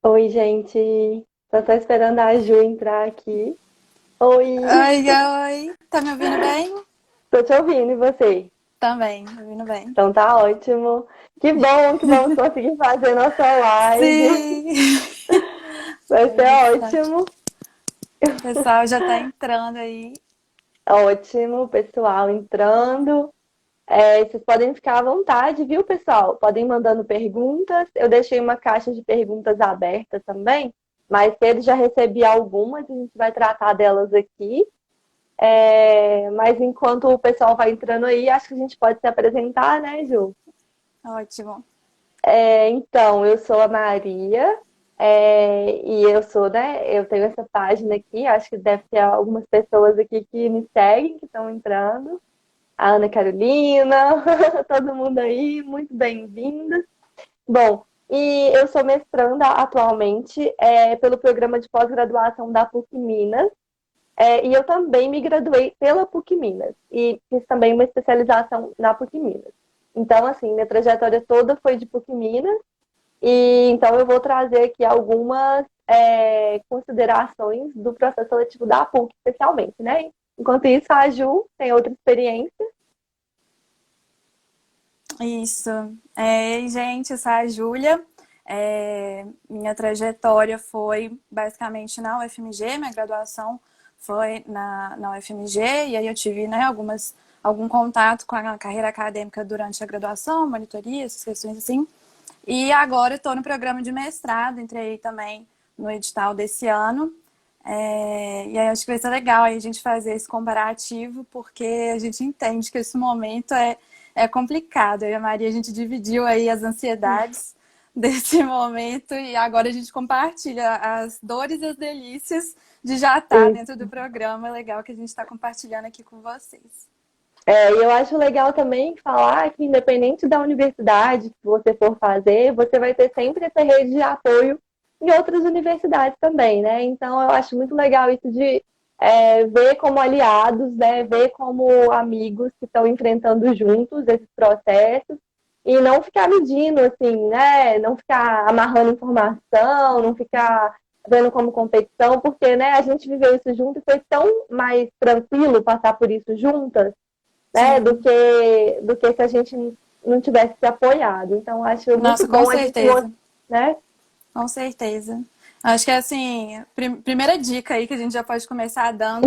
Oi, gente. Só esperando a Ju entrar aqui. Oi, Oi, oi. Tá me ouvindo bem? tô te ouvindo, e você? Também, me ouvindo bem. Então tá ótimo. Que vamos conseguir fazer nossa live. Sim! Vai ser Eita. ótimo. O pessoal já tá entrando aí. Ótimo, pessoal entrando. Vocês podem ficar à vontade, viu, pessoal? Podem ir mandando perguntas. Eu deixei uma caixa de perguntas aberta também, mas cedo já recebi algumas, a gente vai tratar delas aqui. Mas enquanto o pessoal vai entrando aí, acho que a gente pode se apresentar, né, Ju? Ótimo. Então, eu sou a Maria, e eu sou, né, eu tenho essa página aqui, acho que deve ter algumas pessoas aqui que me seguem, que estão entrando. A Ana Carolina, todo mundo aí, muito bem-vindos. Bom, e eu sou mestranda atualmente pelo programa de pós-graduação da PUC Minas. E eu também me graduei pela PUC Minas e fiz também uma especialização na PUC Minas. Então, assim, minha trajetória toda foi de PUC Minas, e então eu vou trazer aqui algumas considerações do processo seletivo da PUC, especialmente, né? Enquanto isso, a Ju tem outra experiência. Isso. Gente, eu sou a Júlia. Minha trajetória foi basicamente na UFMG, minha graduação foi na UFMG, e aí eu tive, né, algum contato com a carreira acadêmica durante a graduação, monitoria, essas questões assim. E agora estou no programa de mestrado, entrei também no edital desse ano. E aí acho que vai ser legal aí a gente fazer esse comparativo, porque a gente entende que esse momento é complicado. Eu e a Maria, a gente dividiu aí as ansiedades desse momento e agora a gente compartilha as dores e as delícias de já estar dentro do programa. É legal que a gente está compartilhando aqui com vocês. E eu acho legal também falar que, independente da universidade que você for fazer, você vai ter sempre essa rede de apoio em outras universidades também, né? Então, eu acho muito legal isso de ver como aliados, né? Ver como amigos que estão enfrentando juntos esses processos e não ficar medindo, assim, né? Não ficar amarrando informação, não ficar vendo como competição, porque, né, a gente viveu isso junto e foi tão mais tranquilo passar por isso juntas, né, do Sim, que, do que se a gente não tivesse se apoiado. Então, acho muito nossa, com bom a gente, certeza. né? Com certeza. Acho que assim, primeira dica aí que a gente já pode começar dando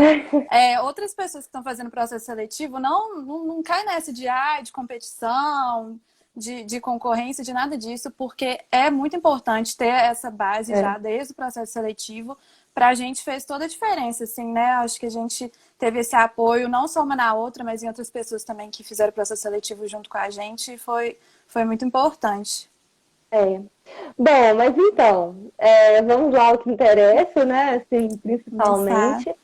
outras pessoas que estão fazendo processo seletivo não cai nessa de competição, de concorrência, de nada disso, porque é muito importante ter essa base É, já desde o processo seletivo. Para a gente fez toda a diferença, assim, né? Acho que a gente teve esse apoio, não só uma na outra, mas em outras pessoas também que fizeram o processo seletivo junto com a gente, e foi muito importante. é. Bom, mas então, vamos lá ao que interessa, né? Assim, Começar. principalmente.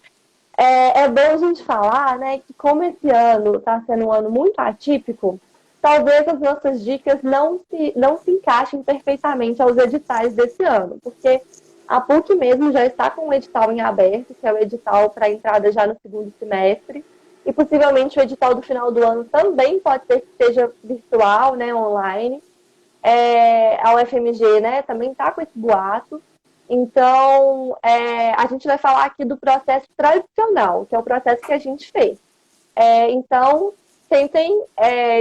É bom a gente falar, né, que como esse ano está sendo um ano muito atípico, talvez as nossas dicas não se encaixem perfeitamente aos editais desse ano, porque a PUC mesmo já está com um edital em aberto, que é o edital para entrada já no segundo semestre, e possivelmente o edital do final do ano também pode ser que seja virtual, né, online. A UFMG, né, também está com esse boato. Então, a gente vai falar aqui do processo tradicional, que é o processo que a gente fez. Então, tentem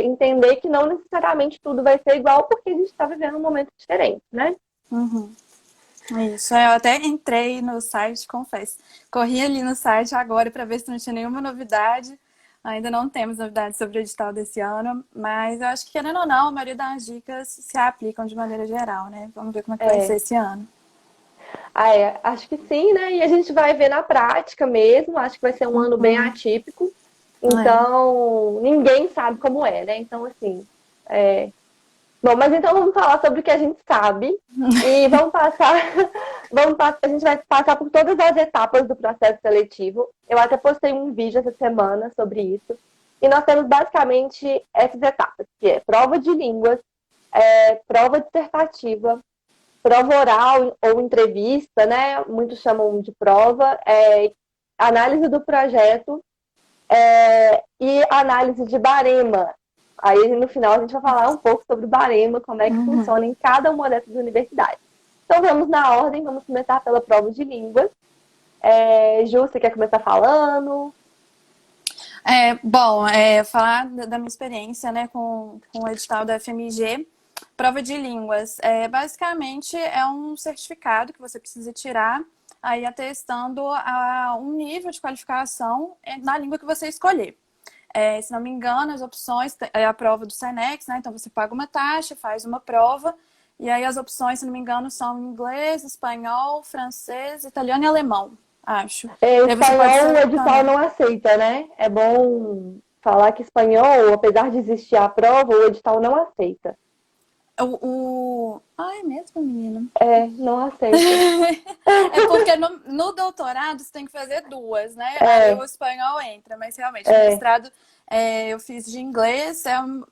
entender que não necessariamente tudo vai ser igual, porque a gente está vivendo um momento diferente, né? Uhum. Isso, eu até entrei no site, confesso. Corri ali no site agora para ver se não tinha nenhuma novidade. Ainda não temos novidades sobre o edital desse ano, mas eu acho que, querendo ou não, a maioria das dicas se aplicam de maneira geral, né? Vamos ver como é que vai ser É, esse ano. acho que sim, né? E a gente vai ver na prática mesmo. Acho que vai ser um ano bem Uhum. atípico. É. Então, ninguém sabe como é, né? Então, assim, bom, mas então vamos falar sobre o que a gente sabe e vamos passar, a gente vai passar por todas as etapas do processo seletivo. Eu até postei um vídeo essa semana sobre isso. E nós temos basicamente essas etapas, que é prova de línguas, prova dissertativa, prova oral ou entrevista, né? Muitos chamam de prova, análise do projeto, e análise de barema. Aí no final a gente vai falar um pouco sobre o barema, como é que Uhum. funciona em cada uma dessas universidades. Então vamos na ordem, vamos começar pela prova de línguas. Ju, você quer começar falando? Falar da minha experiência, né, com o edital da FMG. Prova de línguas. Basicamente, é um certificado que você precisa tirar, aí atestando um nível de qualificação na língua que você escolher. Se não me engano, as opções é a prova do Senex, né? Então você paga uma taxa, faz uma prova, e aí as opções, se não me engano, são inglês, espanhol, francês, italiano e alemão, acho. Espanhol, o edital não aceita, né? É bom falar que espanhol, apesar de existir a prova, o edital não aceita. É mesmo, menina? Não aceita. É porque no doutorado você tem que fazer duas, né? Aí o espanhol entra, mas realmente no mestrado eu fiz de inglês,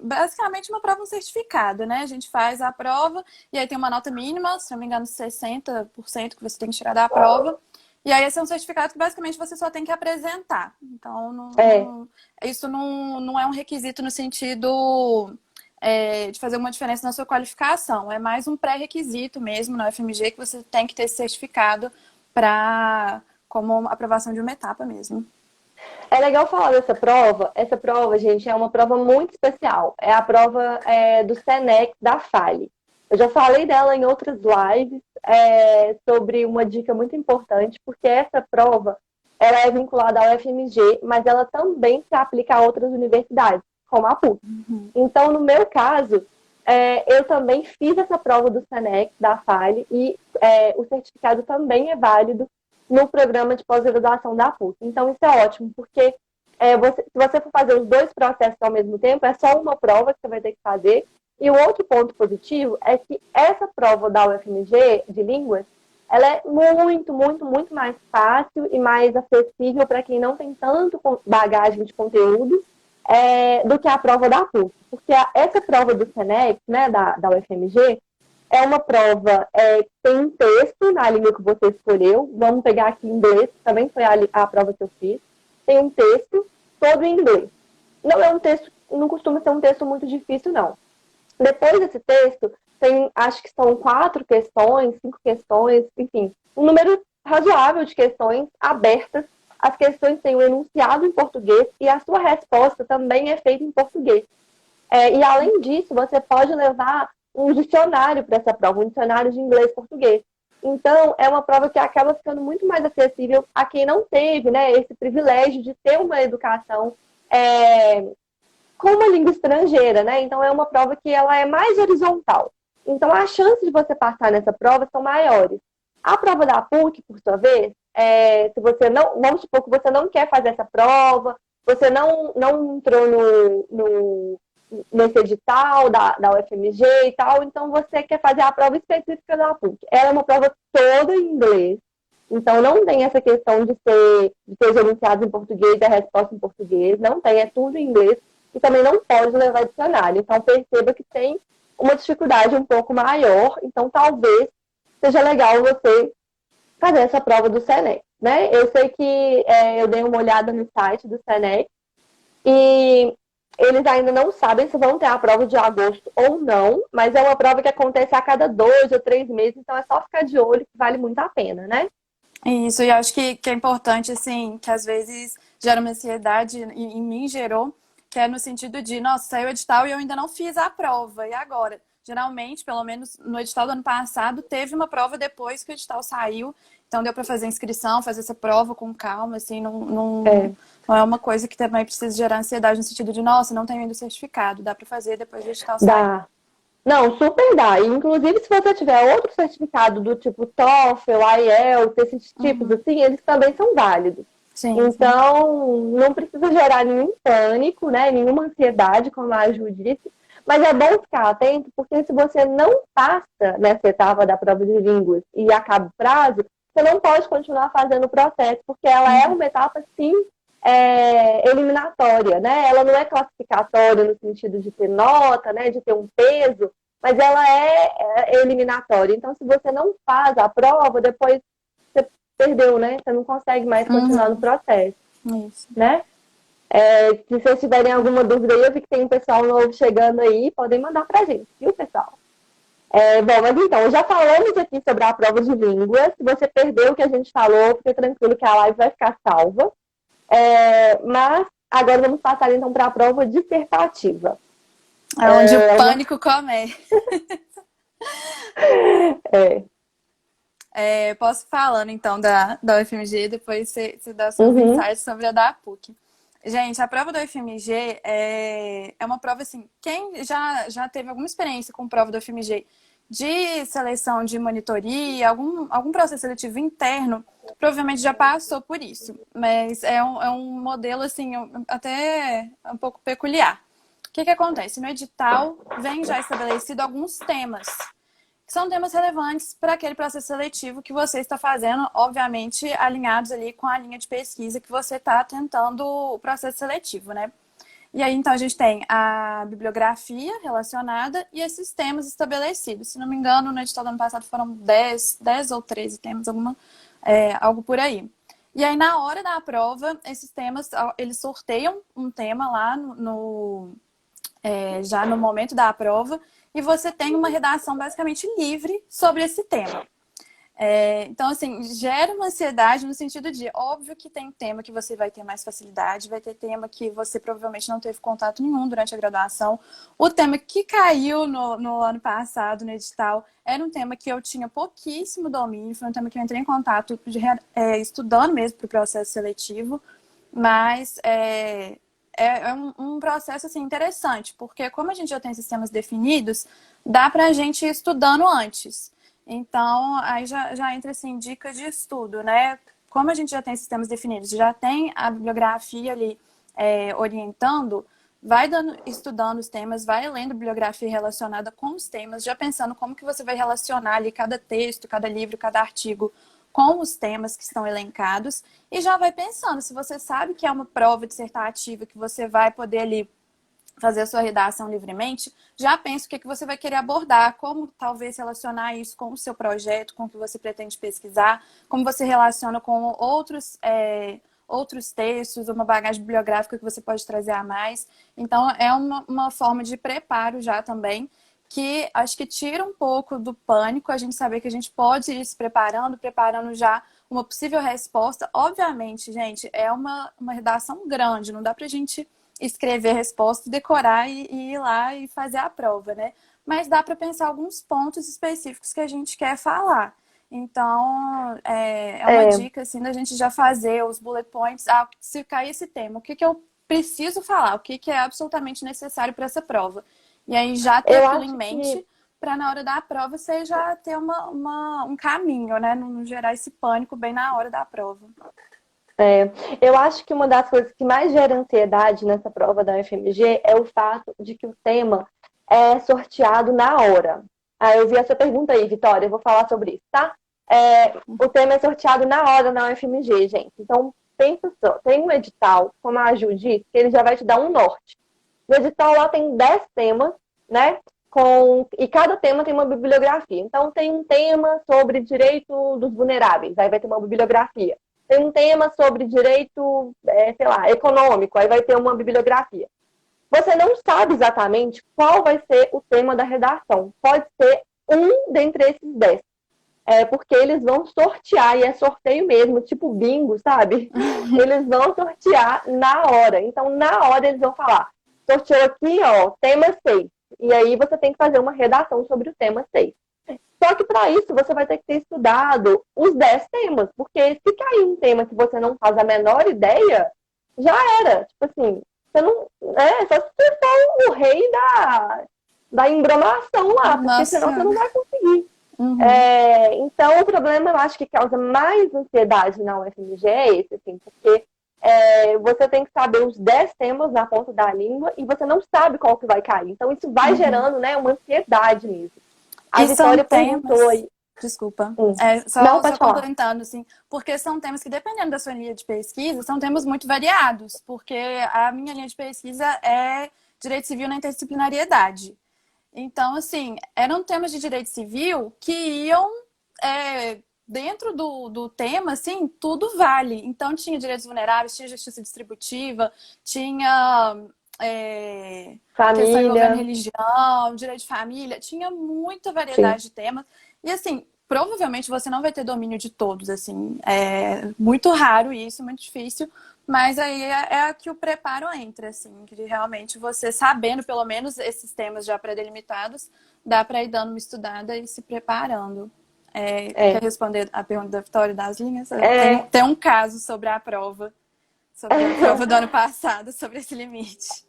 basicamente uma prova, um certificado, né? A gente faz a prova e aí tem uma nota mínima, se não me engano, 60% que você tem que tirar da prova. E aí esse é um certificado que basicamente você só tem que apresentar. Então, isso não é um requisito no sentido de fazer uma diferença na sua qualificação. É mais um pré-requisito mesmo na UFMG que você tem que ter esse certificado como aprovação de uma etapa mesmo. É legal falar dessa prova. Essa prova, gente, é uma prova muito especial. É a prova do Senex da Fale. Eu já falei dela em outras lives sobre uma dica muito importante, porque essa prova ela é vinculada ao UFMG, mas ela também se aplica a outras universidades, como a PUC. Então, no meu caso, eu também fiz essa prova do Senex, da Fale, e o certificado também é válido no programa de pós-graduação da PUC. Então, isso é ótimo, porque se você for fazer os dois processos ao mesmo tempo, é só uma prova que você vai ter que fazer. E o outro ponto positivo é que essa prova da UFMG de línguas, ela é muito, muito, muito mais fácil e mais acessível para quem não tem tanto bagagem de conteúdo do que a prova da PUC. Porque essa prova do Senex, né, da UFMG, é uma prova que tem um texto na língua que você escolheu. Vamos pegar aqui em inglês, que também foi a prova que eu fiz. Tem um texto todo em inglês. Não costuma ser um texto muito difícil, não. Depois desse texto, acho que são 4 questões, 5 questões, enfim, um número razoável de questões abertas. As questões têm um enunciado em português e a sua resposta também é feita em português. E além disso, você pode levar um dicionário para essa prova, um dicionário de inglês e português. Então, é uma prova que acaba ficando muito mais acessível a quem não teve, né, esse privilégio de ter uma educação com uma língua estrangeira, né? Então, é uma prova que ela é mais horizontal. Então, as chances de você passar nessa prova são maiores. A prova da PUC, por sua vez, se você não, vamos supor que você não quer fazer essa prova, você não entrou nesse edital da UFMG e tal, então você quer fazer a prova específica da PUC. Ela é uma prova toda em inglês, então não tem essa questão de ter os enunciados em português e a resposta em português, não tem, é tudo em inglês, e também não pode levar dicionário. Então perceba que tem uma dificuldade um pouco maior, então talvez seja legal você fazer essa prova do Senex, né? Eu sei que eu dei uma olhada no site do Senex e eles ainda não sabem se vão ter a prova de agosto ou não, mas é uma prova que acontece a cada 2 ou 3 meses, então é só ficar de olho que vale muito a pena, né? Isso, e eu acho que é importante, assim, que às vezes gera uma ansiedade, e em mim gerou, que é no sentido de, nossa, saiu o edital e eu ainda não fiz a prova, e agora? Geralmente, pelo menos no edital do ano passado, teve uma prova depois que o edital saiu, então deu para fazer inscrição, fazer essa prova com calma, assim, não é uma coisa que também precisa gerar ansiedade no sentido de, nossa, não tenho ainda o certificado, dá para fazer depois do edital sair. Dá. Não, super dá. E, inclusive, se você tiver outro certificado do tipo TOEFL, IELTS, esses tipos assim, eles também são válidos. Sim, então, não precisa gerar nenhum pânico, né? Nenhuma ansiedade, como a Ju disse. Mas é bom ficar atento, porque se você não passa nessa etapa da prova de línguas e acaba o prazo, você não pode continuar fazendo o processo, porque ela é uma etapa, sim, eliminatória, né? Ela não é classificatória no sentido de ter nota, né? De ter um peso, mas ela é eliminatória. Então, se você não faz a prova, depois você perdeu, né? Você não consegue mais continuar no processo. Isso. Né? Se vocês tiverem alguma dúvida aí, eu vi que tem um pessoal novo chegando aí, podem mandar pra gente, viu, pessoal? Bom, mas então, já falamos aqui sobre a prova de língua. Se você perdeu o que a gente falou, fique tranquilo que a live vai ficar salva. Mas agora vamos passar então para a prova dissertativa. É onde o pânico começa. Posso falando então da UFMG, depois você dá seus insights sobre a da PUC. Gente, a prova da UFMG é uma prova assim, quem já teve alguma experiência com prova da UFMG de seleção de monitoria, algum processo seletivo interno, provavelmente já passou por isso. Mas é um modelo assim, até um pouco peculiar. O que acontece? No edital vem já estabelecido alguns temas que são temas relevantes para aquele processo seletivo que você está fazendo, obviamente alinhados ali com a linha de pesquisa que você está tentando o processo seletivo, né? E aí, então, a gente tem a bibliografia relacionada e esses temas estabelecidos. Se não me engano, no edital do ano passado foram 10 ou 13 temas, algo por aí. E aí, na hora da prova, esses temas, eles sorteiam um tema lá já no momento da prova, e você tem uma redação basicamente livre sobre esse tema. Então, assim, gera uma ansiedade no sentido de, óbvio que tem tema que você vai ter mais facilidade, vai ter tema que você provavelmente não teve contato nenhum durante a graduação. O tema que caiu no ano passado, no edital, era um tema que eu tinha pouquíssimo domínio, foi um tema que eu entrei em contato estudando mesmo para o processo seletivo, mas um processo assim, interessante, porque como a gente já tem sistemas definidos, dá para a gente ir estudando antes. Então, aí já entra assim, dicas de estudo, né? Como a gente já tem sistemas definidos, já tem a bibliografia ali orientando, vai estudando os temas, vai lendo bibliografia relacionada com os temas, já pensando como que você vai relacionar ali cada texto, cada livro, cada artigo com os temas que estão elencados e já vai pensando, se você sabe que é uma prova dissertativa que você vai poder ali fazer a sua redação livremente, já pensa o que você vai querer abordar, como talvez relacionar isso com o seu projeto, com o que você pretende pesquisar, como você relaciona com outros textos, uma bagagem bibliográfica que você pode trazer a mais. Então, é uma forma de preparo já também, que acho que tira um pouco do pânico, a gente saber que a gente pode ir se preparando já uma possível resposta. Obviamente, gente, é uma redação grande, não dá pra gente escrever a resposta, decorar e ir lá e fazer a prova, né? Mas dá para pensar alguns pontos específicos que a gente quer falar. Então, é uma dica, assim, da gente já fazer os bullet points. Se cair esse tema, o que eu preciso falar? O que é absolutamente necessário para essa prova? E aí já ter aquilo em mente para na hora da prova você já ter um caminho, né? Não gerar esse pânico bem na hora da prova. Eu acho que uma das coisas que mais gera ansiedade nessa prova da UFMG é o fato de que o tema é sorteado na hora. Eu vi essa pergunta aí, Vitória, eu vou falar sobre isso, tá? O tema é sorteado na hora na UFMG, gente. Então, pensa só, tem um edital, como a Ju disse, que ele já vai te dar um norte. No edital lá tem 10 temas, né? E cada tema tem uma bibliografia. Então, tem um tema sobre direito dos vulneráveis, aí vai ter uma bibliografia. Tem um tema sobre direito, sei lá, econômico, aí vai ter uma bibliografia. Você não sabe exatamente qual vai ser o tema da redação. Pode ser um dentre esses 10. Porque eles vão sortear, e é sorteio mesmo, tipo bingo, sabe? Eles vão sortear na hora. Então, na hora eles vão falar, sorteou aqui, ó, tema 6. E aí você tem que fazer uma redação sobre o tema 6. Só que para isso você vai ter que ter estudado os 10 temas, porque se cair um tema que você não faz a menor ideia, já era. Tipo assim, você não. Só se você for o rei da embramação lá, porque senão você não vai conseguir. Uhum. Então, o problema eu acho que causa mais ansiedade na UFMG é esse, assim, porque você tem que saber os 10 temas na ponta da língua e você não sabe qual que vai cair. Então, isso vai gerando, né, uma ansiedade nisso. A Vitória perguntou aí. Desculpa. Não, pode só falar. complementando, assim, porque são temas que, dependendo da sua linha de pesquisa, são temas muito variados, porque a minha linha de pesquisa é Direito Civil na Interdisciplinariedade. Então, assim, eram temas de direito civil que iam dentro do tema, assim, tudo vale. Então, tinha direitos vulneráveis, tinha justiça distributiva, tinha questão envolvendo Família. religião, direito de família, tinha muita Sim. variedade de temas. E assim, provavelmente você não vai ter domínio de todos, assim. É muito raro isso, muito difícil. Mas aí é que o preparo entra, assim, que realmente você sabendo pelo menos esses temas já pré-delimitados, dá para ir dando uma estudada e se preparando. Quer É. responder a pergunta da Vitória das linhas? É. Tem um caso sobre a prova do ano passado, sobre esse limite.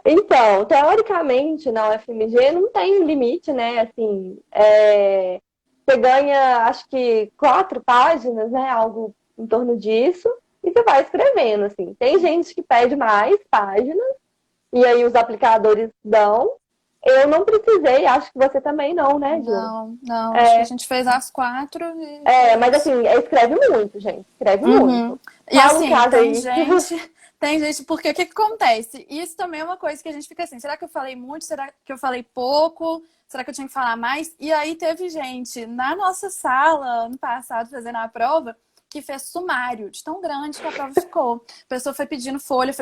Então, teoricamente, na UFMG não tem limite, né? Assim, você ganha, acho que 4 páginas, né? Algo em torno disso, e você vai escrevendo, assim. Tem gente que pede mais páginas, e aí os aplicadores dão. Eu não precisei, acho que você também não, né, Ju? Não, não, acho que a É, gente fez as 4 e foi mas assim, isso. escreve muito, gente. Escreve Uhum. muito. E Fala um assim, caso aí. tem gente, porque o que que acontece? Isso também é uma coisa que a gente fica assim, será que eu falei muito? Será que eu falei pouco? Será que eu tinha que falar mais? E aí teve gente na nossa sala, ano passado, fazendo a prova, que fez sumário, de tão grande que a prova ficou. A pessoa foi pedindo folha,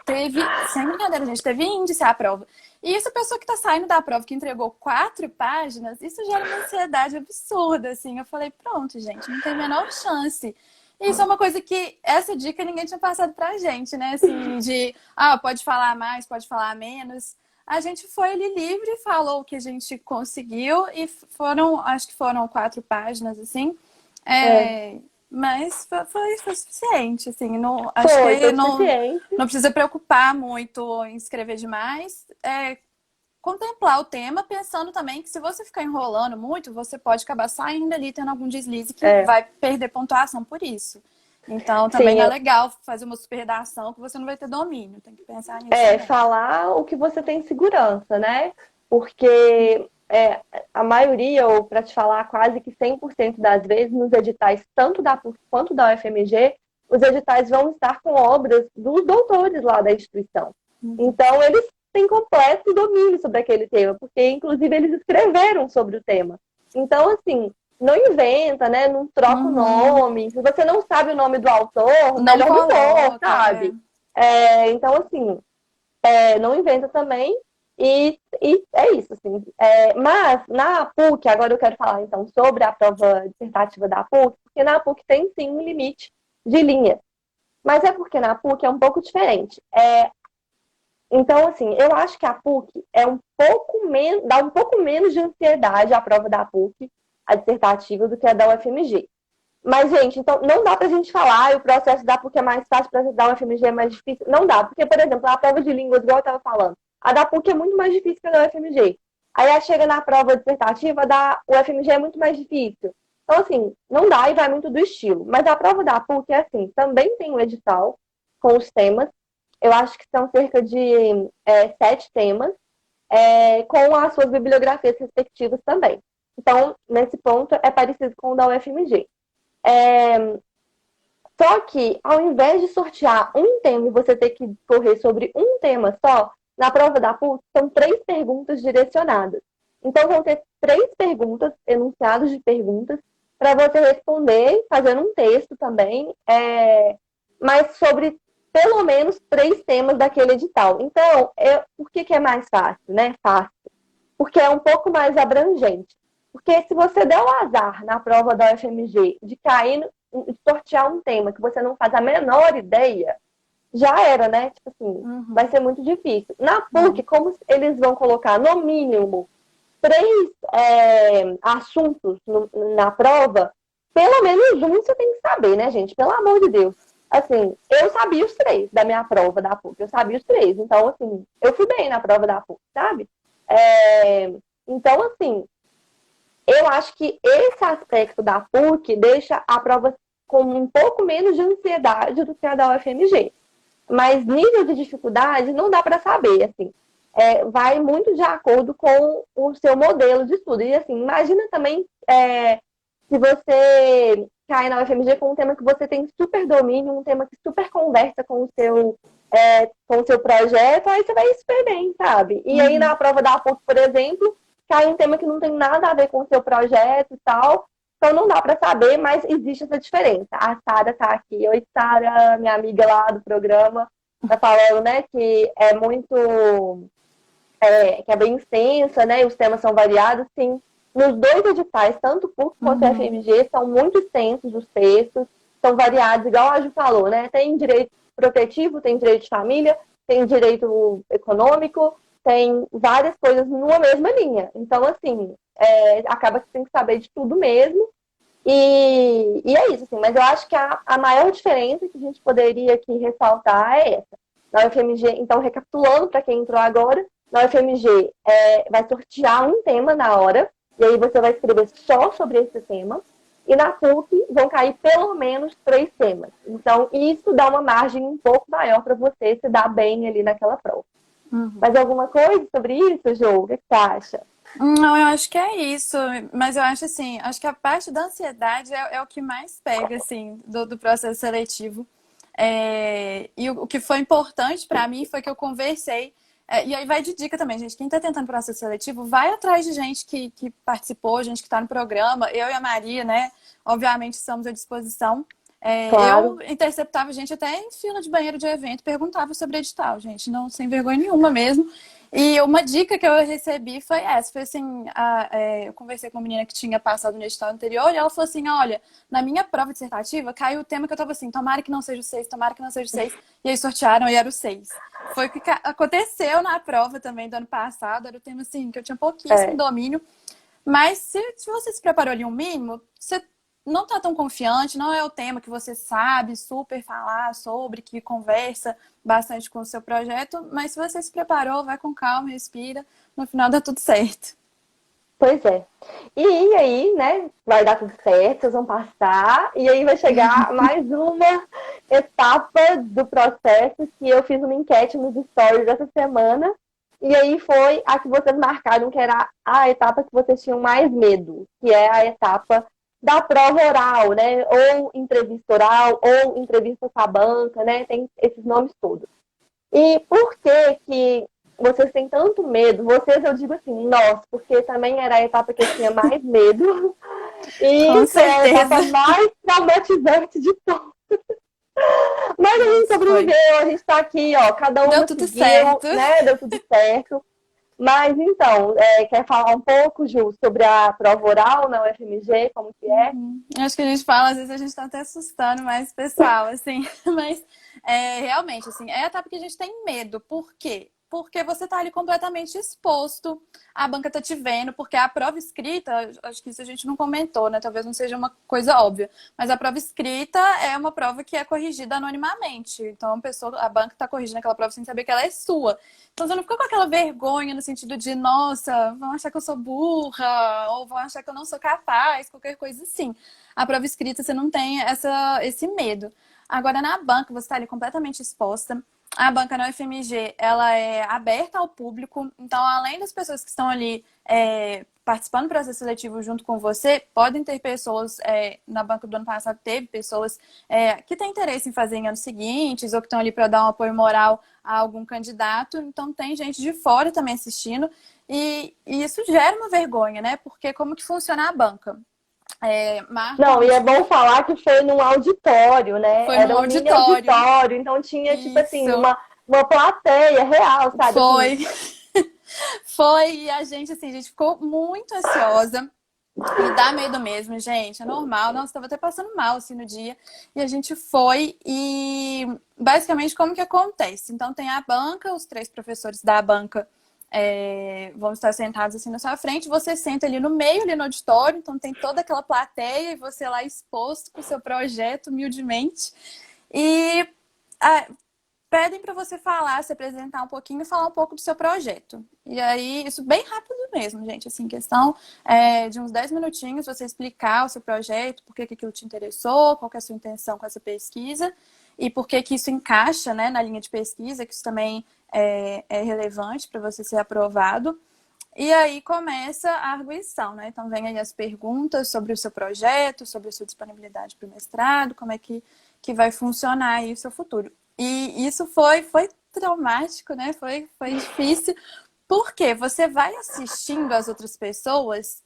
teve, sem brincadeira, gente, teve índice a prova. E essa pessoa que tá saindo da prova, que entregou 4 páginas, isso gera uma ansiedade absurda, assim. Eu falei, pronto, gente, não tem a menor chance. E isso é uma coisa que, essa dica ninguém tinha passado pra gente, né? Assim, pode falar mais, pode falar menos. A gente foi ali livre, falou o que a gente conseguiu e acho que foram 4 páginas, assim. É, Mas foi suficiente, assim. Não, acho foi que suficiente. não precisa preocupar muito em escrever demais. Contemplar o tema, pensando também que se você ficar enrolando muito, você pode acabar saindo ali, tendo algum deslize que É, vai perder pontuação por isso. Então, também sim, não é legal fazer uma superredação que você não vai ter domínio. Tem que pensar nisso também. falar o que você tem segurança, né? Porque a maioria, ou para te falar, quase que 100% das vezes, nos editais, tanto da PUC quanto da UFMG, os editais vão estar com obras dos doutores lá da instituição. Uhum. Então, eles têm completo domínio sobre aquele tema, porque, inclusive, eles escreveram sobre o tema. Então, assim, não inventa, né? Não troca o Uhum. nome. Se você não sabe o nome do autor, Não melhor não pôr, coloca, sabe? Então, assim, não inventa também. E é isso, assim. Mas na PUC, agora eu quero falar então sobre a prova dissertativa da PUC, porque na PUC tem sim um limite de linha. Mas é porque na PUC é um pouco diferente. Então, assim, eu acho que a PUC é um pouco menos, dá um pouco menos de ansiedade à prova da PUC, a dissertativa, do que a da UFMG. Mas, gente, então não dá pra gente falar, o processo da PUC é mais fácil, o processo da UFMG é mais difícil. Não dá, porque, por exemplo, a prova de línguas, igual eu estava falando, a da PUC é muito mais difícil que a da UFMG. Aí chega na prova dissertativa, a da UFMG é muito mais difícil. Então, assim, não dá e vai muito do estilo. Mas a prova da PUC é assim, também tem um edital com os temas. Eu acho que são cerca de 7 temas, com as suas bibliografias respectivas também. Então, nesse ponto, é parecido com o da UFMG. Só que, ao invés de sortear um tema e você ter que correr sobre um tema só, na prova da PUC são 3 perguntas direcionadas. Então, vão ter 3 perguntas, enunciados de perguntas, para você responder, fazendo um texto também, mas sobre pelo menos 3 temas daquele edital. Então, por que é mais fácil, né? Fácil. Porque é um pouco mais abrangente. Porque se você der o azar na prova da UFMG de cair, de sortear um tema que você não faz a menor ideia, já era, né? Tipo assim, vai Uhum. ser muito difícil. Na PUC, como eles vão colocar no mínimo 3 assuntos na prova, pelo menos um você tem que saber, né, gente? Pelo amor de Deus. Assim, eu sabia os 3 da minha prova da PUC, eu sabia os 3. Então, assim, eu fui bem na prova da PUC, sabe? Então, assim, eu acho que esse aspecto da PUC deixa a prova com um pouco menos de ansiedade do que a da UFMG. Mas nível de dificuldade não dá para saber, assim. Vai muito de acordo com o seu modelo de estudo. E, assim, imagina também se você cai na UFMG com um tema que você tem super domínio, um tema que super conversa com o seu projeto, aí você vai super bem, sabe? E aí na Uhum. prova da PUC, por exemplo, cai um tema que não tem nada a ver com o seu projeto e tal. Então não dá para saber, mas existe essa diferença. A Sara tá aqui. Oi, Sara, minha amiga lá do programa. tá falando, né, que é muito, que é bem extensa, né, e os temas são variados, sim. Nos dois editais, tanto o PUC quanto o Uhum. FMG, são muito extensos os textos, são variados, igual a Ju falou, né, tem direito protetivo, tem direito de família, tem direito econômico, tem várias coisas numa mesma linha. Então, assim, acaba que você tem que saber de tudo mesmo, e é isso, assim, mas eu acho que a maior diferença que a gente poderia aqui ressaltar é essa. Na UFMG, então, recapitulando para quem entrou agora, na UFMG vai sortear um tema na hora, e aí você vai escrever só sobre esse tema, e na PUC vão cair pelo menos 3 temas. Então, isso dá uma margem um pouco maior para você se dar bem ali naquela prova. Uhum. Mais alguma coisa sobre isso, Jô? O que você acha? Não, eu acho que é isso, mas eu acho assim, acho que a parte da ansiedade é o que mais pega, assim, do processo seletivo. E o que foi importante para mim foi que eu conversei, e aí vai de dica também, gente, quem está tentando processo seletivo, vai atrás de gente que participou, gente que está no programa, eu e a Maria, né, obviamente estamos à disposição. Claro. Eu interceptava gente até em fila de banheiro de evento, perguntava sobre edital, gente, não sem vergonha nenhuma mesmo. E uma dica que eu recebi foi essa, foi assim, eu conversei com uma menina que tinha passado no edital anterior e ela falou assim, olha, na minha prova dissertativa caiu o tema que eu tava assim, tomara que não seja o 6, tomara que não seja o 6, e aí sortearam e era o 6. Foi o que aconteceu na prova também do ano passado, era o tema assim, que eu tinha pouquíssimo É. domínio, mas se você se preparou ali um mínimo, você não tá tão confiante, não é o tema que você sabe super falar sobre, que conversa bastante com o seu projeto, mas se você se preparou, vai com calma, respira, no final dá tudo certo. Pois é. E aí, né, vai dar tudo certo, vocês vão passar, e aí vai chegar mais uma etapa do processo que eu fiz uma enquete nos stories essa semana, e aí foi a que vocês marcaram que era a etapa que vocês tinham mais medo, que é a etapa da prova oral, né, ou entrevista oral, ou entrevista com a banca, né, tem esses nomes todos. E por que que vocês têm tanto medo? Vocês, eu digo assim, nós, porque também era a etapa que eu tinha mais medo Com e foi a etapa certeza. mais traumatizante de todas. Mas a gente Nossa, foi. sobreviveu, a gente tá aqui, ó, cada Deu uma tudo seguiu, certo. né? Deu tudo certo. Mas então, quer falar um pouco, Ju, sobre a prova oral na UFMG, como que é? Acho que a gente fala, às vezes a gente tá até assustando mais o pessoal, assim, mas realmente, assim, é a etapa que a gente tem medo. Por quê? Porque você tá ali completamente exposto, a banca tá te vendo, porque a prova escrita, acho que isso a gente não comentou, né? Talvez não seja uma coisa óbvia, mas a prova escrita é uma prova que é corrigida anonimamente. Então a banca tá corrigindo aquela prova sem saber que ela é sua. Então você não fica com aquela vergonha no sentido de, nossa, vão achar que eu sou burra, ou vão achar que eu não sou capaz, qualquer coisa assim. A prova escrita você não tem esse medo. Agora, na banca, você está ali completamente exposta. A banca na UFMG, ela é aberta ao público. Então, além das pessoas que estão ali participando do processo seletivo junto com você, podem ter pessoas, na banca do ano passado teve pessoas que têm interesse em fazer em anos seguintes, ou que estão ali para dar um apoio moral a algum candidato. Então, tem gente de fora também assistindo. E isso gera uma vergonha, né? Porque como que funciona a banca? Não, Marcam, e é tipo, bom falar que foi num auditório, né? foi num Era um mini auditório. auditório, então tinha, tipo assim, Isso, uma plateia real, sabe? Assim, foi. Foi, e a gente ficou muito ansiosa. E dá medo mesmo, gente, é normal. Nossa, estava até passando mal assim no dia. E a gente foi e basicamente como que acontece? Então tem a banca, os 3 professores da banca vão estar sentados assim na sua frente. Você senta ali no meio, ali no auditório, então tem toda aquela plateia e você lá exposto com o seu projeto, humildemente. E ah, pedem para você falar, se apresentar um pouquinho e falar um pouco do seu projeto. E aí, isso bem rápido mesmo, gente. Assim, questão de uns 10 minutinhos, você explicar o seu projeto, por que que aquilo te interessou, qual que é a sua intenção com essa pesquisa e por que que isso encaixa, né, na linha de pesquisa, que isso também é relevante para você ser aprovado. E aí começa a arguição, né? Então vem aí as perguntas sobre o seu projeto, sobre a sua disponibilidade para o mestrado, como é que vai funcionar aí o seu futuro. E isso foi traumático, né? Foi difícil, porque você vai assistindo as outras pessoas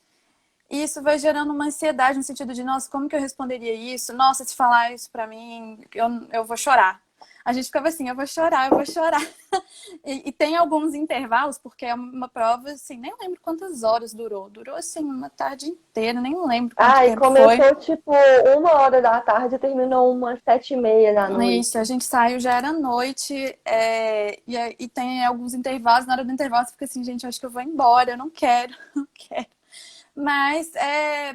e isso vai gerando uma ansiedade no sentido de, nossa, como que eu responderia isso? Nossa, se falar isso pra mim, eu vou chorar. A gente ficava assim, eu vou chorar, eu vou chorar. E tem alguns intervalos, porque é uma prova, assim, nem lembro quantas horas durou. Durou, assim, uma tarde inteira, nem lembro quanto Ah, e tempo foi. começou tipo 1h da tarde e terminou umas 7h30 da noite. Isso, a gente saiu, já era noite, e tem alguns intervalos, na hora do intervalo você fica assim, gente, eu acho que eu vou embora, eu não quero, não quero. Mas,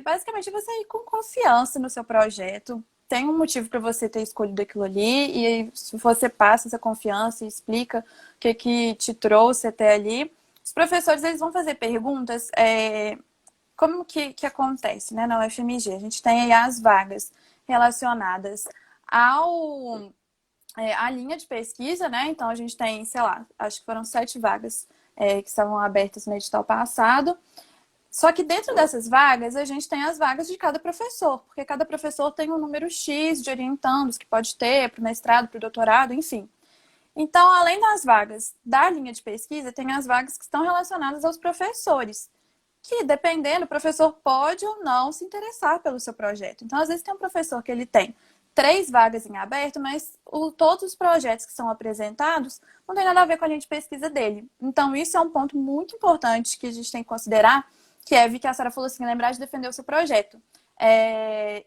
basicamente, você ir com confiança no seu projeto. Tem um motivo para você ter escolhido aquilo ali, e aí, se você passa essa confiança e explica o que que te trouxe até ali, os professores eles vão fazer perguntas, como que acontece, né, na UFMG? A gente tem aí as vagas relacionadas ao a linha de pesquisa, né? Então a gente tem, sei lá, acho que foram 7 vagas que estavam abertas no edital passado. Só que dentro dessas vagas, a gente tem as vagas de cada professor, porque cada professor tem um número X de orientandos que pode ter para o mestrado, para o doutorado, enfim. Então, além das vagas da linha de pesquisa, tem as vagas que estão relacionadas aos professores, que dependendo, o professor pode ou não se interessar pelo seu projeto. Então, às vezes tem um professor que ele tem 3 vagas em aberto, mas todos os projetos que são apresentados não tem nada a ver com a linha de pesquisa dele. Então, isso é um ponto muito importante que a gente tem que considerar, que é, vi que a Sara falou assim, lembrar de defender o seu projeto.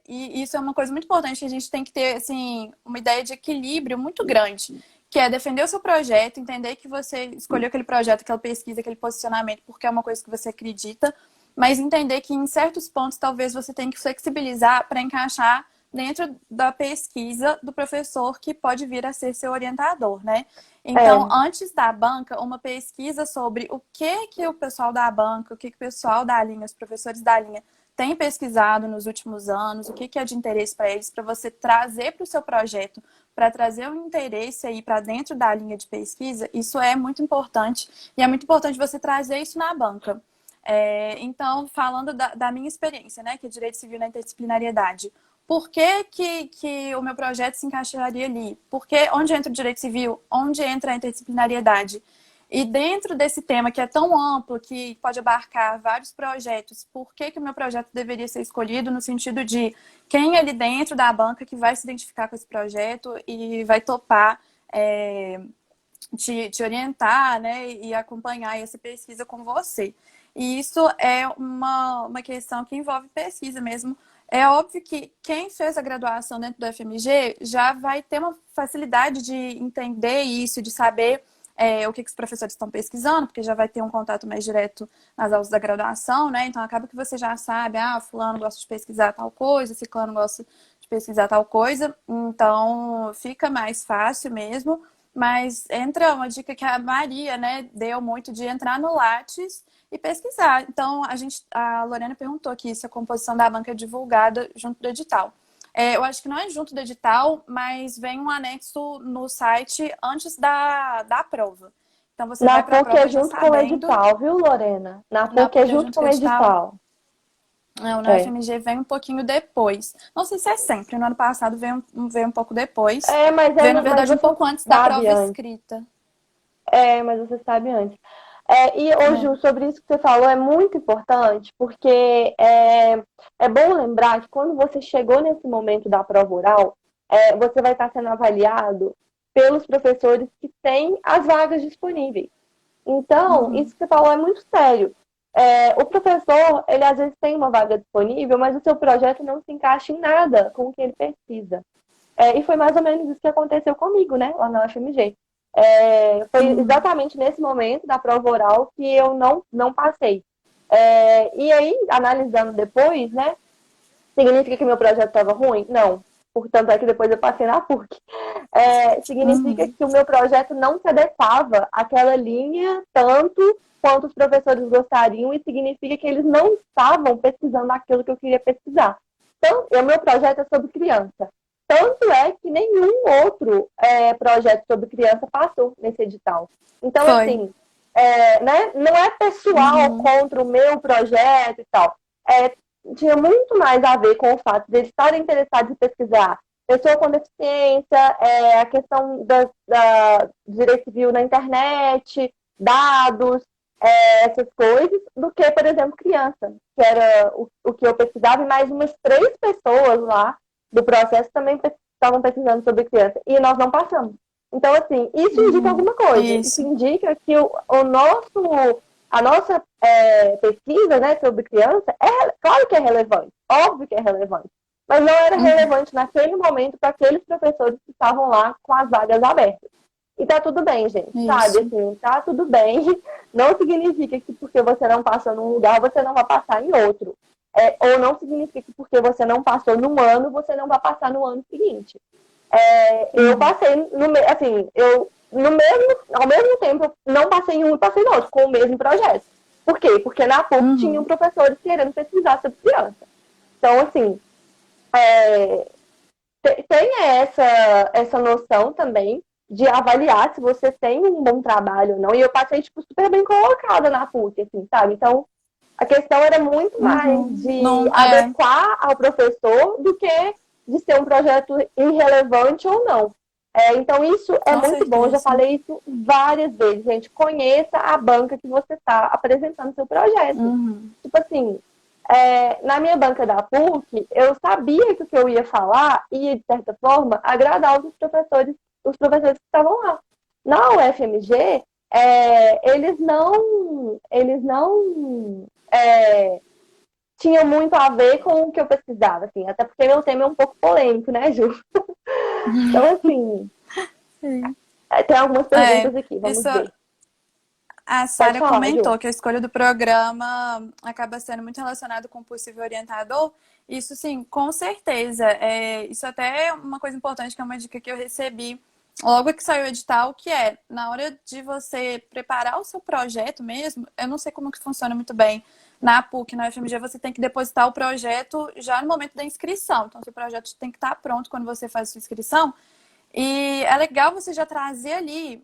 E isso é uma coisa muito importante, que a gente tem que ter, assim, uma ideia de equilíbrio muito grande, que é defender o seu projeto, entender que você escolheu aquele projeto, aquela pesquisa, aquele posicionamento, porque é uma coisa que você acredita, mas entender que em certos pontos talvez você tenha que flexibilizar para encaixar dentro da pesquisa do professor que pode vir a ser seu orientador, né? Então, É, antes da banca, uma pesquisa sobre o que o pessoal da banca, o que o pessoal da linha, os professores da linha têm pesquisado nos últimos anos, o que é de interesse para eles, para você trazer para o seu projeto, para trazer um interesse aí para dentro da linha de pesquisa, isso é muito importante. E é muito importante você trazer isso na banca. Então, falando da minha experiência, né, que é Direito Civil na Interdisciplinariedade, por que o meu projeto se encaixaria ali? Porque onde entra o direito civil? Onde entra a interdisciplinariedade? E dentro desse tema que é tão amplo, que pode abarcar vários projetos, por que o meu projeto deveria ser escolhido no sentido de quem é ali dentro da banca que vai se identificar com esse projeto e vai topar te orientar, né, e acompanhar essa pesquisa com você. E isso é uma questão que envolve pesquisa mesmo. É óbvio que quem fez a graduação dentro do FMG já vai ter uma facilidade de entender isso, de saber o que os professores estão pesquisando, porque já vai ter um contato mais direto nas aulas da graduação, né? Então acaba que você já sabe, fulano gosta de pesquisar tal coisa, ciclano gosta de pesquisar tal coisa, então fica mais fácil mesmo. Mas entra uma dica que a Maria, né, deu muito de entrar no Lattes e pesquisar. Então, a Lorena perguntou aqui se a composição da banca é divulgada junto do edital. Eu acho que não é junto do edital, mas vem um anexo no site antes da prova. Então, você na vai para a PUC é prova já junto com o sabendo. edital, viu, Lorena? Na Na PUC é PUC é junto junto com com o o edital. edital. Não, na É. UFMG vem um pouquinho depois. Não sei se é sempre. No ano passado veio um pouco depois. Mas, Veio, na mas verdade, um você pouco antes da sabe prova antes. escrita. Mas você sabe antes. E hoje, É. sobre isso que você falou, é muito importante, porque é bom lembrar que quando você chegou nesse momento da prova oral, você vai estar sendo avaliado pelos professores que têm as vagas disponíveis. Então, Uhum. isso que você falou é muito sério. O professor, ele às vezes tem uma vaga disponível, mas o seu projeto não se encaixa em nada com o que ele pesquisa. E foi mais ou menos isso que aconteceu comigo, né, lá na UFMG. Foi Uhum. exatamente nesse momento da prova oral que eu não passei. E aí, analisando depois, né, significa que meu projeto estava ruim? Não. Portanto, é que depois eu passei na PUC. Significa Uhum. que o meu projeto não se adequava àquela linha tanto quanto os professores gostariam, e significa que eles não estavam pesquisando aquilo que eu queria pesquisar. Então, o meu projeto é sobre criança. Tanto é que nenhum outro projeto sobre criança passou nesse edital. Então, Foi. assim, né, não é pessoal Uhum. contra o meu projeto e tal. Tinha muito mais a ver com o fato de eles estarem interessados em pesquisar pessoa com deficiência, a questão do direito civil na internet, dados, essas coisas, do que, por exemplo, criança, que era o que eu pesquisava, e mais umas 3 pessoas lá do processo também estavam pesquisando sobre criança e nós não passamos. Então, assim, isso indica alguma coisa. Isso indica que a nossa pesquisa, né, sobre criança, claro que é relevante, óbvio que é relevante, mas não era relevante naquele momento para aqueles professores que estavam lá com as vagas abertas. E tá tudo bem, gente, sabe? Assim, tá tudo bem. Não significa que porque você não passou num lugar, você não vai passar em outro. Ou não significa que porque você não passou num ano, você não vai passar no ano seguinte. Eu passei ao mesmo tempo, eu não passei em um e passei no outro, com o mesmo projeto. Por quê? Porque na PUC tinham professores querendo pesquisar sobre criança. Então, assim, tenha essa noção também de avaliar se você tem um bom trabalho ou não. E eu passei, tipo, super bem colocada na PUC, assim, sabe? Então, a questão era muito mais de adequar ao professor do que de ser um projeto irrelevante ou não. Então, isso é muito bom. Eu já falei isso várias vezes, gente. Conheça a banca que você está apresentando seu projeto. Tipo assim, na minha banca da PUC, eu sabia que o que eu ia falar ia, de certa forma, agradar os professores que estavam lá. Na UFMG, eles não tinham muito a ver com o que eu pesquisava, assim, até porque meu tema é um pouco polêmico, né, Ju? Então, assim, tem algumas perguntas aqui, vamos ver. A Sara comentou que a escolha do programa acaba sendo muito relacionado com o possível orientador. Isso, sim, com certeza. Isso até é uma coisa importante, que é uma dica que eu recebi logo que saiu o edital, que na hora de você preparar o seu projeto mesmo, eu não sei como que funciona muito bem na PUC, na UFMG, você tem que depositar o projeto já no momento da inscrição. Então, seu projeto tem que estar pronto quando você faz a sua inscrição. E é legal você já trazer ali,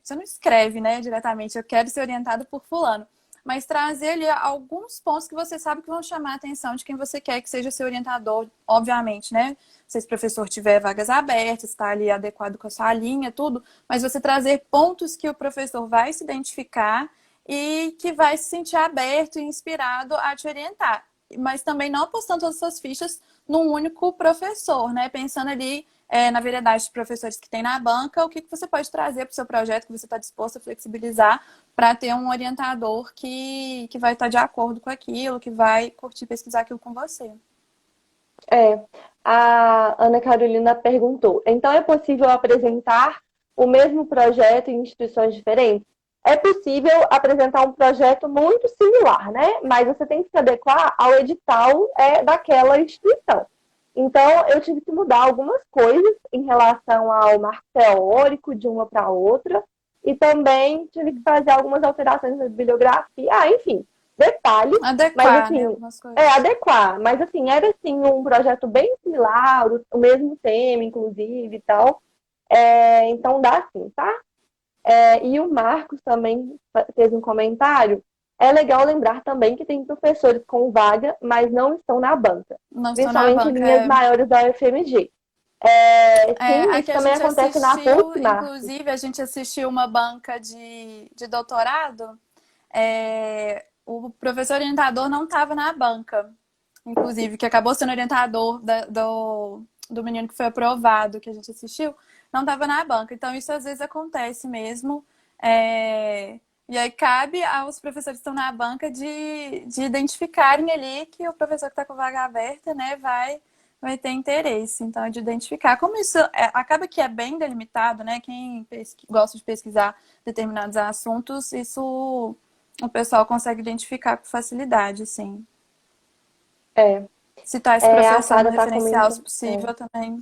você não escreve, né, diretamente, eu quero ser orientado por fulano, mas trazer ali alguns pontos que você sabe que vão chamar a atenção de quem você quer que seja seu orientador, obviamente, né? Se esse professor tiver vagas abertas, está ali adequado com a sua linha, tudo, mas você trazer pontos que o professor vai se identificar e que vai se sentir aberto e inspirado a te orientar. Mas também não apostando todas as suas fichas num único professor, né? Pensando ali na variedade de professores que tem na banca, o que você pode trazer para o seu projeto, que você está disposto a flexibilizar para ter um orientador que vai estar de acordo com aquilo, que vai curtir pesquisar aquilo com você. A Ana Carolina perguntou, então é possível apresentar o mesmo projeto em instituições diferentes? É possível apresentar um projeto muito similar, né? Mas você tem que se adequar ao edital daquela instituição. Então, eu tive que mudar algumas coisas em relação ao marco teórico de uma para outra e também tive que fazer algumas alterações na bibliografia. Enfim, detalhes. Adequar, mas, assim, né, algumas coisas. Adequar. Mas, assim, era, assim, um projeto bem similar, o mesmo tema, inclusive, e tal. Então, dá sim, tá? E o Marcos também fez um comentário. É legal lembrar também que tem professores com vaga, mas não estão na banca. Não principalmente em linhas maiores da UFMG. Sim, isso também acontece na PUC, Marcos. Inclusive, a gente assistiu uma banca de doutorado. O professor orientador não estava na banca. Inclusive, que acabou sendo orientador do menino que foi aprovado, que a gente assistiu, não estava na banca. Então, isso às vezes acontece mesmo. E aí cabe aos professores que estão na banca de identificarem ali que o professor que está com vaga aberta, né, vai ter interesse. Então, é de identificar. Como isso acaba que é bem delimitado, né? Quem gosta de pesquisar determinados assuntos, isso o pessoal consegue identificar com facilidade, sim. Citar esse professor no referencial, se possível, também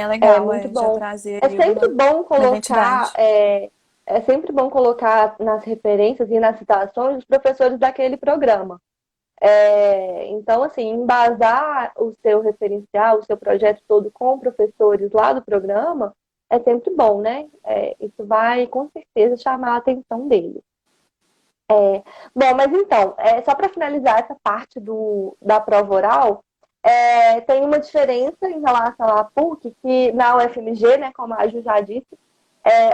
é legal. É muito bom. Trazer sempre bom colocar... É sempre bom colocar nas referências e nas citações os professores daquele programa. Então, assim, embasar o seu referencial, o seu projeto todo com professores lá do programa é sempre bom, né? Isso vai, com certeza, chamar a atenção deles. Bom, mas então, só para finalizar essa parte da prova oral, tem uma diferença em relação à PUC, que na UFMG, né, como a Ju já disse,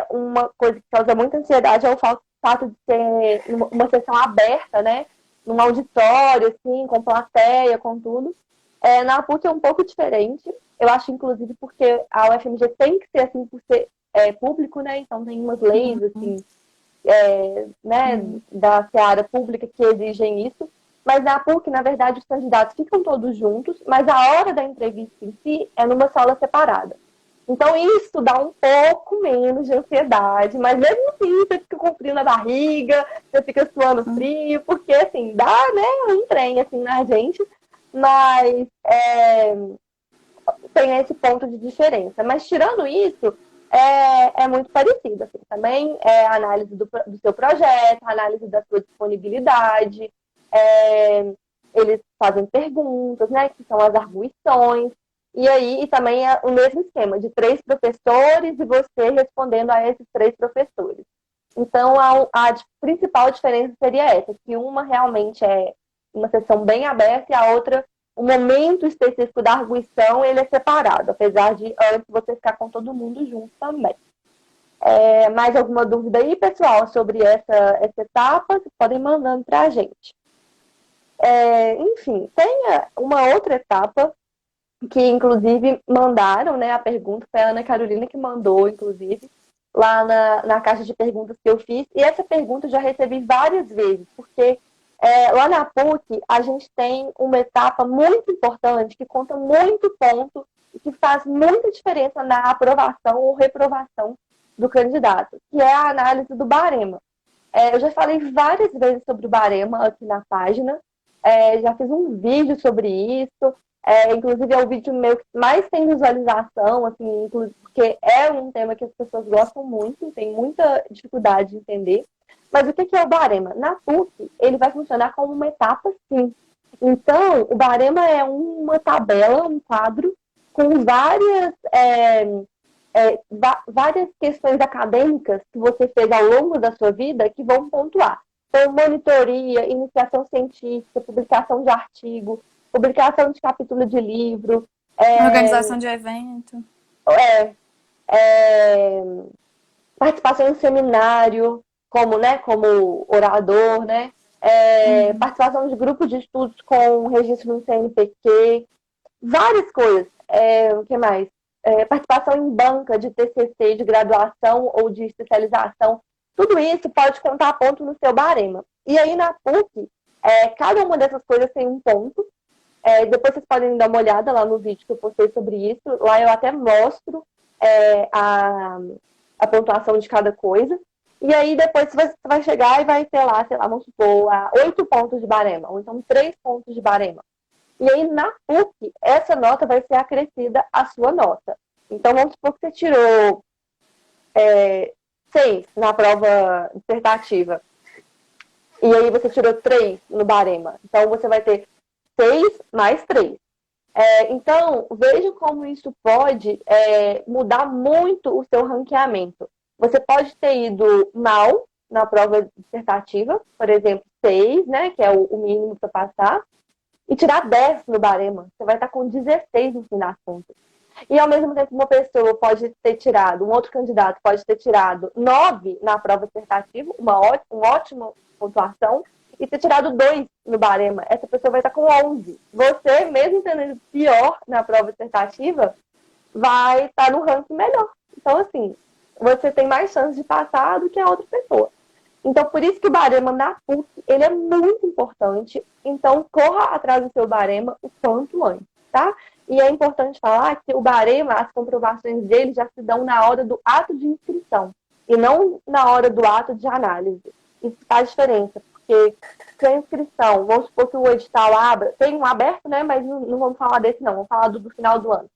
uma coisa que causa muita ansiedade é o fato de ter uma sessão aberta, né? Num auditório, assim, com plateia, com tudo. Na PUC é um pouco diferente. Eu acho, inclusive, porque a UFMG tem que ser assim por ser público, né? Então tem umas leis, assim, né, da seara pública que exigem isso. Mas na PUC, na verdade, os candidatos ficam todos juntos, mas a hora da entrevista em si é numa sala separada. Então, isso dá um pouco menos de ansiedade, mas mesmo assim, você fica com frio na barriga, você fica suando frio, porque, assim, dá, né, um trem, assim, na gente, mas tem esse ponto de diferença. Mas, tirando isso, é muito parecido, assim, também é a análise do seu projeto, a análise da sua disponibilidade, eles fazem perguntas, né, que são as arguições, e aí e também é o mesmo esquema, de 3 professores e você respondendo a esses 3 professores. Então, a principal diferença seria essa, que uma realmente é uma sessão bem aberta e a outra, o momento específico da arguição, ele é separado, apesar de antes você ficar com todo mundo junto também. Mais alguma dúvida aí, pessoal, sobre essa etapa? Vocês podem mandando para a gente. Enfim, tem uma outra etapa que, inclusive, mandaram, né, a pergunta, foi a Ana Carolina que mandou, inclusive, lá na caixa de perguntas que eu fiz, e essa pergunta eu já recebi várias vezes, porque lá na PUC a gente tem uma etapa muito importante, que conta muito ponto, e que faz muita diferença na aprovação ou reprovação do candidato, que é a análise do barema. Eu já falei várias vezes sobre o barema aqui na página, já fiz um vídeo sobre isso, inclusive é o vídeo meu que mais tem visualização, assim, porque é um tema que as pessoas gostam muito, tem muita dificuldade de entender. Mas o que é o barema? Na PUC, ele vai funcionar como uma etapa, sim. Então, o barema é uma tabela, um quadro, com várias questões acadêmicas que você fez ao longo da sua vida que vão pontuar. Então, monitoria, iniciação científica, publicação de artigo, publicação de capítulo de livro. Organização de evento. Participação em seminário, como orador, né? Participação de grupos de estudos com registro no CNPq, várias coisas. O que mais? Participação em banca de TCC, de graduação ou de especialização. Tudo isso pode contar ponto no seu barema. E aí, na PUC, cada uma dessas coisas tem um ponto. Depois vocês podem dar uma olhada lá no vídeo que eu postei sobre isso. Lá eu até mostro a pontuação de cada coisa. E aí, depois você vai chegar e vai ter lá, sei lá, vamos supor, 8 pontos de barema, ou então 3 pontos de barema. E aí, na PUC, essa nota vai ser acrescida à sua nota. Então, vamos supor que você tirou 6 na prova dissertativa. E aí, você tirou 3 no barema. Então, você vai ter 6 mais 3. Então, veja como isso pode mudar muito o seu ranqueamento. Você pode ter ido mal na prova dissertativa, por exemplo, 6, né, que é o mínimo para passar, e tirar 10 no barema. Você vai estar com 16 no fim das contas. E, ao mesmo tempo, uma pessoa pode ter tirado, um outro candidato pode ter tirado 9 na prova dissertativa, uma ótima pontuação, e ter tirado 2 no barema. Essa pessoa vai estar com 11. Você, mesmo tendo pior na prova dissertativa, vai estar no ranking melhor. Então, assim, você tem mais chance de passar do que a outra pessoa. Então, por isso que o barema na PUC, ele é muito importante. Então, corra atrás do seu barema o quanto antes, tá? E é importante falar que o barema, as comprovações dele já se dão na hora do ato de inscrição e não na hora do ato de análise. Isso faz diferença, porque se a inscrição, vamos supor que o edital abra, tem um aberto, né? Mas não vamos falar desse não, vamos falar do final do ano.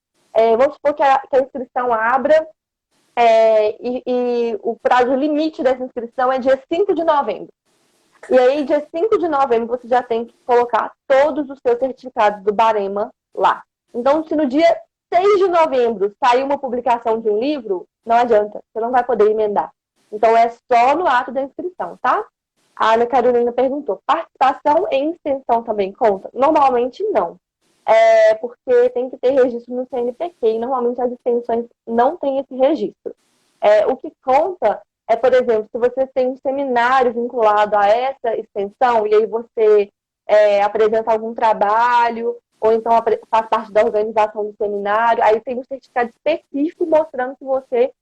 Vamos supor que a inscrição abra e o prazo limite dessa inscrição é dia 5 de novembro. E aí, dia 5 de novembro, você já tem que colocar todos os seus certificados do barema lá. Então, se no dia 6 de novembro sair uma publicação de um livro, não adianta, você não vai poder emendar. Então, é só no ato da inscrição, tá? A Ana Carolina perguntou, participação em extensão também conta? Normalmente não. Porque tem que ter registro no CNPq e normalmente as extensões não têm esse registro. O que conta por exemplo, se você tem um seminário vinculado a essa extensão e aí você apresenta algum trabalho ou então faz parte da organização do seminário, aí tem um certificado específico mostrando que você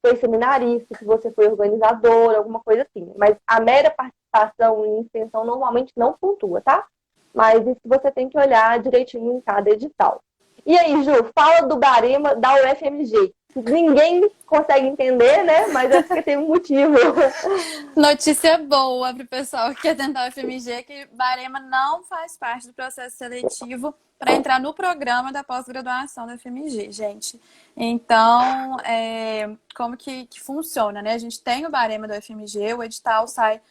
foi seminarista, que você foi organizador, alguma coisa assim. Mas a mera participação em extensão normalmente não pontua, tá? Mas isso você tem que olhar direitinho em cada edital. E aí, Ju, fala do Barema da UFMG. Ninguém consegue entender, né? Mas é porque tem um motivo. Notícia boa para o pessoal que quer tentar o FMG, que Barema não faz parte do processo seletivo para entrar no programa da pós-graduação da FMG, gente. Então, como que funciona, né? A gente tem o Barema do FMG, o edital sai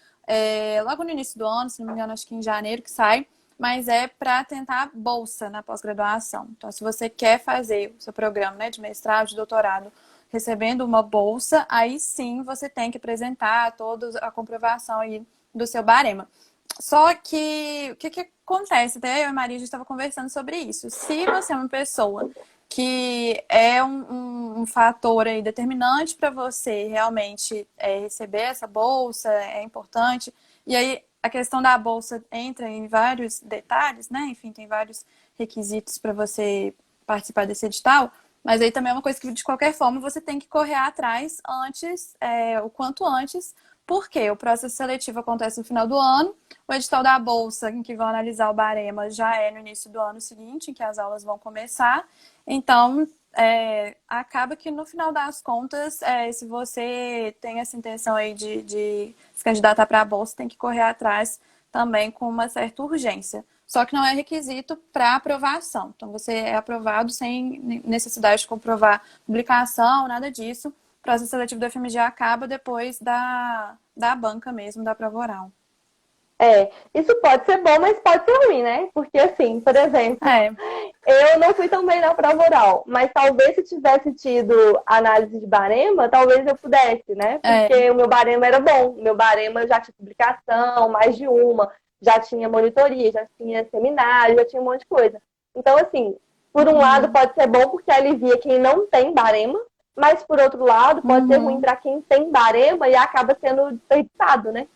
logo no início do ano, se não me engano, acho que em janeiro que sai, mas é para tentar bolsa na pós-graduação. Então, se você quer fazer o seu programa, né, de mestrado, de doutorado, recebendo uma bolsa, aí sim você tem que apresentar toda a comprovação aí do seu barema. Só que o que acontece? Até eu e a Maria já estava conversando sobre isso. Se você é uma pessoa que é um fator aí determinante para você realmente receber essa bolsa, é importante. E aí a questão da bolsa entra em vários detalhes, né? Enfim, tem vários requisitos para você participar desse edital. Mas aí também é uma coisa que, de qualquer forma, você tem que correr atrás antes, o quanto antes, porque o processo seletivo acontece no final do ano, o edital da bolsa, em que vão analisar o barema, já é no início do ano seguinte, em que as aulas vão começar. Então, acaba que no final das contas, se você tem essa intenção aí de se candidatar para a bolsa, tem que correr atrás também com uma certa urgência. Só que não é requisito para aprovação. Então, você é aprovado sem necessidade de comprovar publicação, nada disso. O processo seletivo do FMG acaba depois da banca mesmo, da prova oral. Isso pode ser bom, mas pode ser ruim, né? Porque, assim, por exemplo, eu não fui tão bem na prova oral, mas talvez se tivesse tido análise de barema, talvez eu pudesse, né? Porque o meu barema era bom. O meu barema já tinha publicação, mais de uma. Já tinha monitoria, já tinha seminário, já tinha um monte de coisa. Então, assim, por um lado pode ser bom porque alivia quem não tem barema, mas por outro lado pode ser ruim para quem tem barema e acaba sendo desperdiçado, né?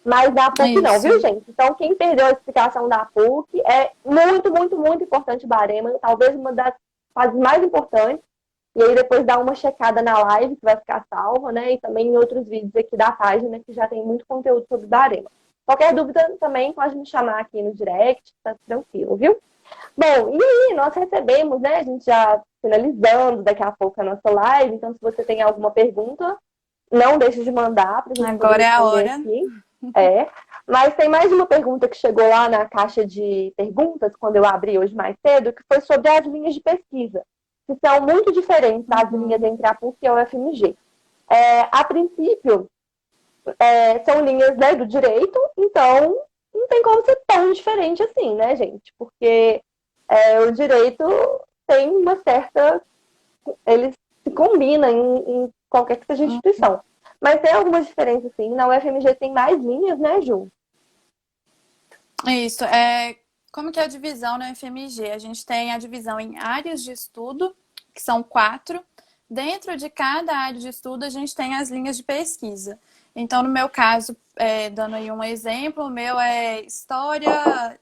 Mas a PUC não, viu, gente? Então, quem perdeu a explicação da PUC é muito, muito, muito importante o barema, talvez uma das fases mais importantes. E aí depois dá uma checada na live, que vai ficar salva, né? E também em outros vídeos aqui da página, que já tem muito conteúdo sobre barema. Qualquer dúvida também pode me chamar aqui no direct, tá tranquilo, viu? Bom, e aí nós recebemos, né? A gente já finalizando daqui a pouco a nossa live, então se você tem alguma pergunta, não deixe de mandar pra gente agora é a hora. Aqui. Mas tem mais uma pergunta que chegou lá na caixa de perguntas, quando eu abri hoje mais cedo, que foi sobre as linhas de pesquisa, que são muito diferentes das linhas entre a PUC e a UFMG. A princípio, são linhas, né, do direito, então não tem como ser tão diferente assim, né, gente? Porque o direito tem uma certa... Ele se combina em qualquer que seja a instituição. Mas tem algumas diferenças, sim. Na UFMG tem mais linhas, né, Ju? Isso. Como que é a divisão na UFMG? A gente tem a divisão em áreas de estudo, que são 4. Dentro de cada área de estudo, a gente tem as linhas de pesquisa. Então, no meu caso, dando aí um exemplo, o meu é História,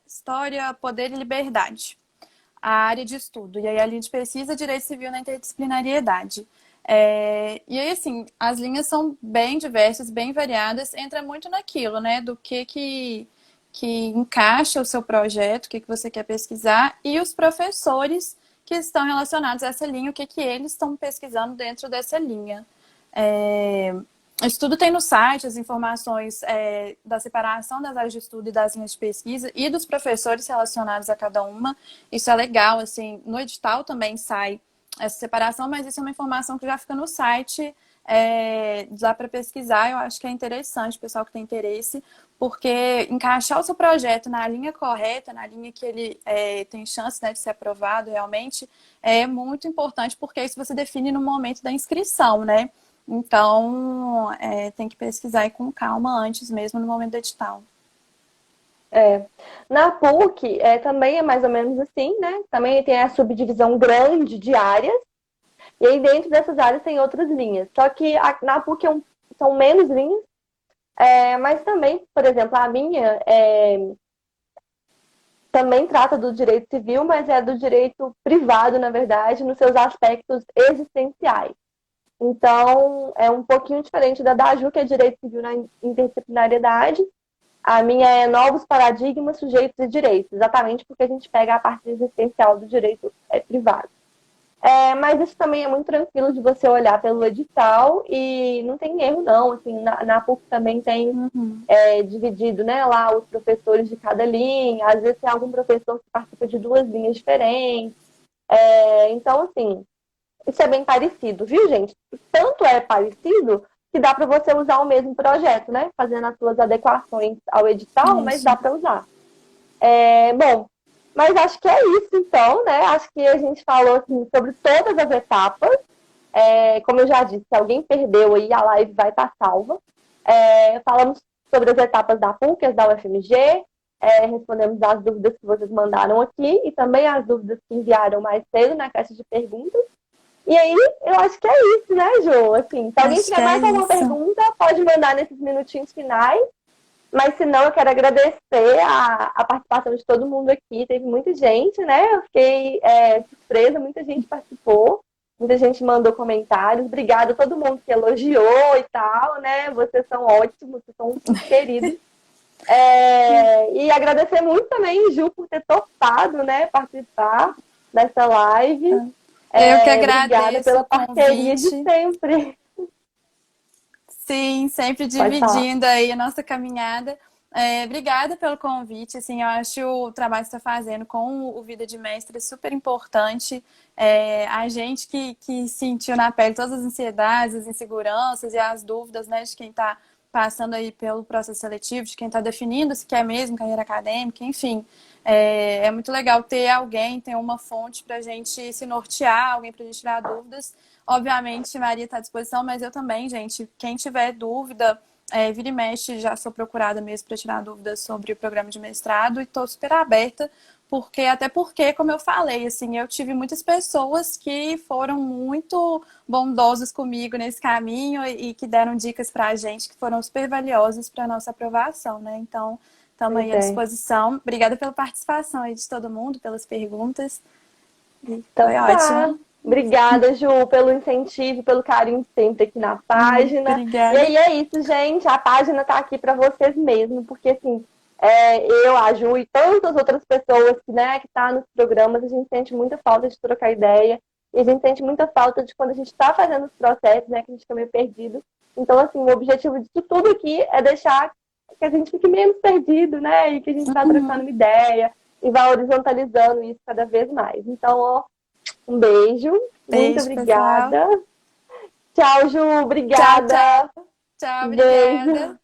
Poder e Liberdade, a área de estudo. E aí a linha de pesquisa, Direito Civil na Interdisciplinariedade. E aí, assim, as linhas são bem diversas, bem variadas, entra muito naquilo, né, do que encaixa o seu projeto, o que você quer pesquisar, e os professores que estão relacionados a essa linha, o que eles estão pesquisando dentro dessa linha. Isso tudo tem no site, as informações da separação das áreas de estudo e das linhas de pesquisa e dos professores relacionados a cada uma. Isso é legal, assim, no edital também sai essa separação, mas isso é uma informação que já fica no site, dá para pesquisar. Eu acho que é interessante, o pessoal que tem interesse, porque encaixar o seu projeto na linha correta, na linha que ele tem chance, né, de ser aprovado realmente, é muito importante, porque isso você define no momento da inscrição, né? Então, tem que pesquisar aí com calma antes mesmo, no momento do edital. Na PUC também é mais ou menos assim, né? Também tem a subdivisão grande de áreas, e aí dentro dessas áreas tem outras linhas. Só que na PUC são menos linhas, mas também, por exemplo, a minha também trata do direito civil, mas é do direito privado, na verdade, nos seus aspectos existenciais. Então, é um pouquinho diferente da Ju, que é direito civil na interdisciplinariedade. A minha é novos paradigmas, sujeitos e direitos, exatamente porque a gente pega a parte existencial do direito privado. Mas isso também é muito tranquilo de você olhar pelo edital e não tem erro, não. Assim, na PUC também tem dividido, né, lá os professores de cada linha. Às vezes tem algum professor que participa de 2 linhas diferentes. Então, assim, isso é bem parecido, viu, gente? Tanto é parecido que dá para você usar o mesmo projeto, né? Fazendo as suas adequações ao edital, mas dá para usar. Bom, mas acho que é isso, então, né? Acho que a gente falou assim, sobre todas as etapas. Como eu já disse, se alguém perdeu aí, a live vai estar salva. Falamos sobre as etapas da PUC, as da UFMG, respondemos as dúvidas que vocês mandaram aqui e também as dúvidas que enviaram mais cedo na caixa de perguntas. E aí, eu acho que é isso, né, Jô? Assim, se alguém tiver mais alguma pergunta, pode mandar nesses minutinhos finais. Mas, se não, eu quero agradecer a participação de todo mundo aqui. Teve muita gente, né? Eu fiquei surpresa, muita gente participou. Muita gente mandou comentários. Obrigada a todo mundo que elogiou e tal, né? Vocês são ótimos, vocês são muito queridos. E agradecer muito também, Ju, por ter topado, né? Participar dessa live. Eu que agradeço. Obrigada pela parceria de sempre. Sim, sempre dividindo aí a nossa caminhada. Obrigada pelo convite. Assim, eu acho o trabalho que você está fazendo com o Vida de Mestre super importante. A gente que sentiu na pele todas as ansiedades, as inseguranças e as dúvidas, né, de quem está passando aí pelo processo seletivo, de quem está definindo se quer mesmo carreira acadêmica, enfim. É muito legal ter alguém, ter uma fonte para a gente se nortear, alguém para a gente tirar dúvidas. Obviamente, Maria está à disposição, mas eu também, gente. Quem tiver dúvida, vira e mexe, já sou procurada mesmo para tirar dúvidas sobre o programa de mestrado e estou super aberta, até porque, como eu falei, assim, eu tive muitas pessoas que foram muito bondosas comigo nesse caminho e que deram dicas para a gente que foram super valiosas para a nossa aprovação, né? Então, estamos aí à disposição. Obrigada pela participação aí de todo mundo, pelas perguntas. Então, foi ótimo. Obrigada, Ju, pelo incentivo, pelo carinho sempre aqui na página. Obrigada. E aí é isso, gente. A página tá aqui para vocês mesmo, porque assim, eu, a Ju e tantas outras pessoas que tá nos programas, a gente sente muita falta de trocar ideia. E a gente sente muita falta de quando a gente está fazendo os processos, né? Que a gente fica meio perdido. Então, assim, o objetivo disso tudo aqui é deixar que a gente fique menos perdido, né? E que a gente vá trocando ideia e vá horizontalizando isso cada vez mais. Então, ó, um beijo. Muito obrigada. Pessoal. Tchau, Ju. Obrigada. Tchau, obrigada.